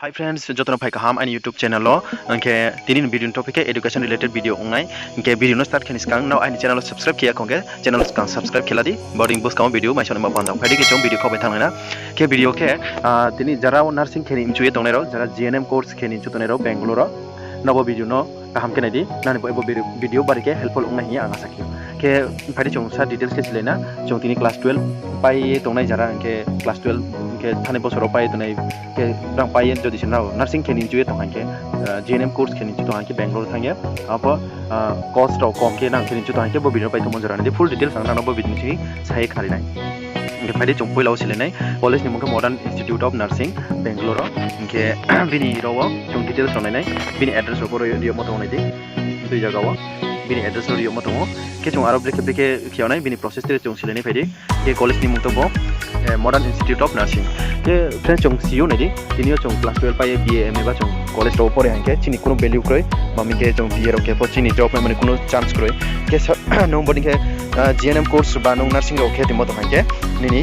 Hi friends, jotono pai kaham ani YouTube channel lo angke tinin video topic education related video ungai angke video no start khanis kang now ani channel subscribe kiya kongke channel kang subscribe khela di boarding bus kang video mai chon ma bandang phadi ke chong video khobai thangna ke video ke tini jara nursing kheni inchuye tonero jara G.N.M course kheni inchu tonero Bangalore nobo video no kaham ke nadi nani bo video bari ke helpful ungai hi anga sakyo ke phadi chong sa details ke silena chong tini class 12 pai tongnai jara angke class 12 ke thane bosoro pai tonai ke rang pai en jodi sinau nursing kheni inchuye tonghanke G.N.M course kheni inchu tonghanke Bangalore thangya apa cost of kom ke nang kheni inchu tonghanke bo video pai tomon jara ni full details ang nang bo video chi sai khari nai ke phadi chong poi law silenai college ni mungka Modern Institute of Nursing Bangalore ke bini rowo chong details onai nai bini address ro rio mo tongai di dui jaga wa bini address rio mo tongo ke chong aro bleke khionai bini process te chong silenai phadi ke college ni mungka bo Modern Institute of Nursing ke friends chong CEO nai di tinio chong class 12 pai BA MA ba chong college ro pore hanke chini kuno value kroi mami ke chong BA ro ke po chini job mai mane kuno chance kroi ke no body ke G.N.M course ba no nursing ro ke timo to hanke nini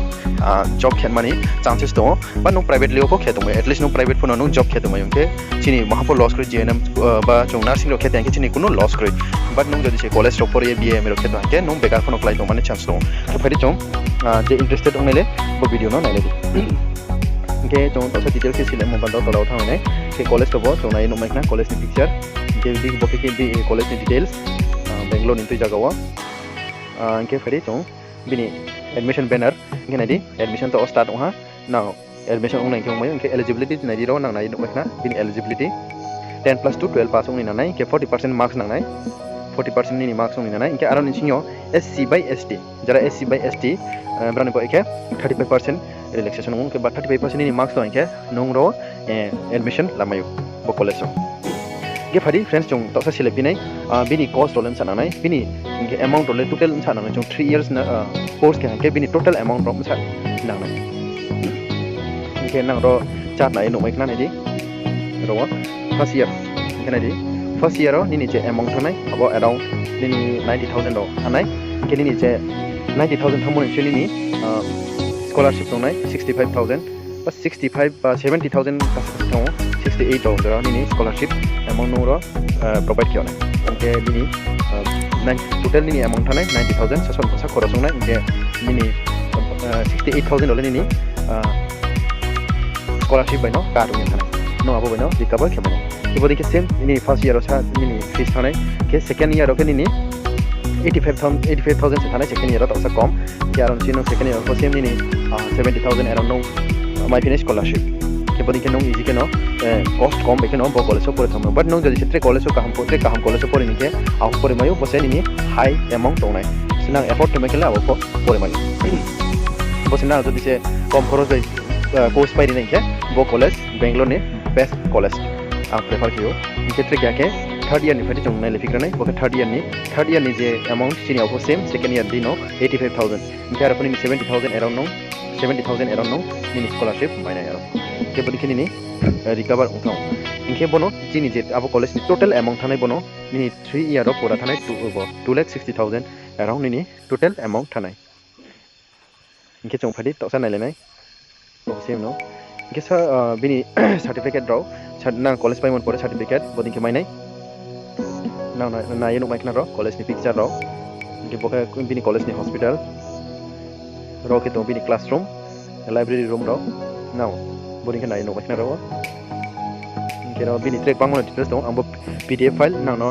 job khen mani chances to ba no private leo ko kheto mai at least no private phone no job kheto mai ke chini mahapo loss kroi G.N.M ba chong nursing ro khetang ke chini kuno loss kroi but no jodi se college ro pore BA MA ro kheto hanke no begar phono apply to mane chance to phari chong je interested ongle bo video no naile di ke chong to details ke sile mo bando to law thang nai ke college to bo chong nai no mai na college ni picture ke di bo ke di college ni details Bangalore ni tu jaga wa ke phari chong bini admission banner ke nai di admission to start ha now admission ong nai ke mai ke eligibility nai di ro nang nai no mai na bini eligibility 10 plus 2 12 pass ong ni nai ke 40% marks nang nai 40% ni marks ong ni nai ke aron sinyo SC by ST jara SC by ST brani bo ke 35% relaxation ong ke ba 35% ni marks to ke nong ro admission lamayu bo college so ge phari friends chong to sa sile binai bini cost rolen sana nai bini ke amount role total sana nai chong 3 years na course ke bini total amount rom sa nang nai ke nang ro chat nai no mai kana nai di ro first year kana di first year ro ni che amount thanai abo around ni 90000 ro anai ke ni che 90000 thamon actually ni scholarship tongnai 65000 but 70000 ka thong 68000 ni scholarship amount no ro provide kiona ke ni total ni amount thanai 90000 sason sa khorosong na ke ni 68000 dole ni scholarship by no ka ro ni thanai no abo by no recover khemo ke bodi ke same ni first year ro sa ni fees thanai ke second year ro ke ni 85000 se thanai second year ro ta kom ke aron sino second year ko same ni 70000 around no my finish scholarship ke bodi ke no easy ke no cost kom be ke no bo college pore thamo but no jodi setre college ka ham college pore ni ke au pore mayo bose ni high amount tonai sinang effort to make la bo pore mayo bose na jodi se kom khoros course pai ni ke bo college Bangalore ni best college a prefer kiyo ke tre kya ke third year ni phati chong nai le fikra nai bo third year ni je amount chini au same second year di no 85000 ke apni 70000 around no 70000 around no ni scholarship mai nai ke bodi khini ni recover ungtau inke bono chini je abo college ni total amount thanai bono ni 3 year ro pura thanai 2,60,000 around ni total amount thanai inke chong phadi to sa nai le nai same no inke sa bini certificate ro na college pai mon pore certificate bodi ke mai nai na yeno mai kana ro college ni picture ro inke boka bini college ni hospital ro ke to bini classroom library room ro now bodi ke na yeno mai kana ro inke ro bini track pangona details to ang PDF file nang no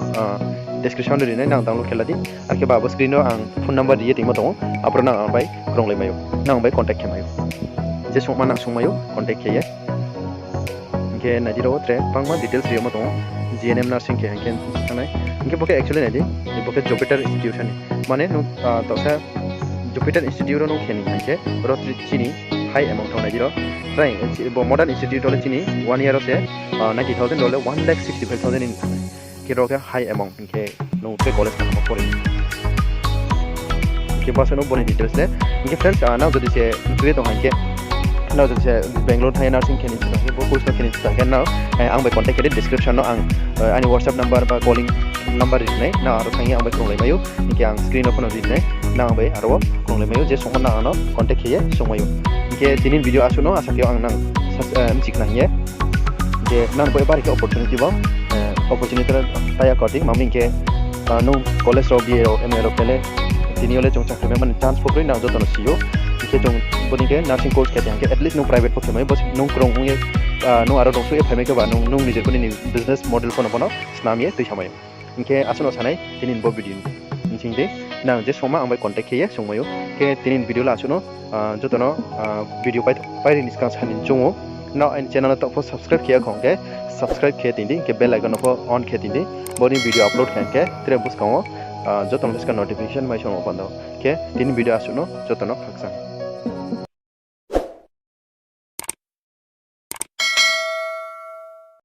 description ri nai nang download khela di ake ba screen ro ang phone number di yeti mo to apro nang bai krong le mayo nang bai contact ke mayo je songma nang songmayo contact ke ye inke na di ro track pangma details ri mo to G.N.M nursing ke hanken tanai inke boke actually nai di boke Jupiter institution mane no to sa Jupiter institute no kheni hanke ro chini high amount thona di ro right bo Modern Institute ole chini 1 year se 90000 dole 1,65,000 in ke ro ke high amount ke no ke college ka mo pore ke paso no bone details le inke friends now jodi se tuye to hanke now jodi se Bangalore thai nursing kheni ke bo course no kheni ke now ang bai contact ke description no ang ani WhatsApp number ba calling number is nai na aro thangi ang bai krong le mayo ke ang screen open ri nai na ang bai aro krong le mayo je songna no contact ke ye songmayo ke tinin video asu no asa ke ang nang chik na ye ke nan boy bar ke opportunity ba opportunity taya coding maming ke no college ro bi ro MA ro pele tini ole chong chakre man chance pokri na jotono siyo ke chong boni ke nursing course ke yang ke at least no private pokre mai bos no krong nge no aro dong so e phame ke ba no nije koni business model kono bono snamye tui samay inke asono sanai tinin bo video ning de na je soma ambai contact ke somayo ke tinin video la asuno jotono video pai niskan sanin chongo now and channel to subscribe kiya khongke subscribe kiya tindi ke bell icon of on kiya tindi body video upload khanke tre bus kawo jotono iska notification mai shono pando ke tin video asuno jotono khaksa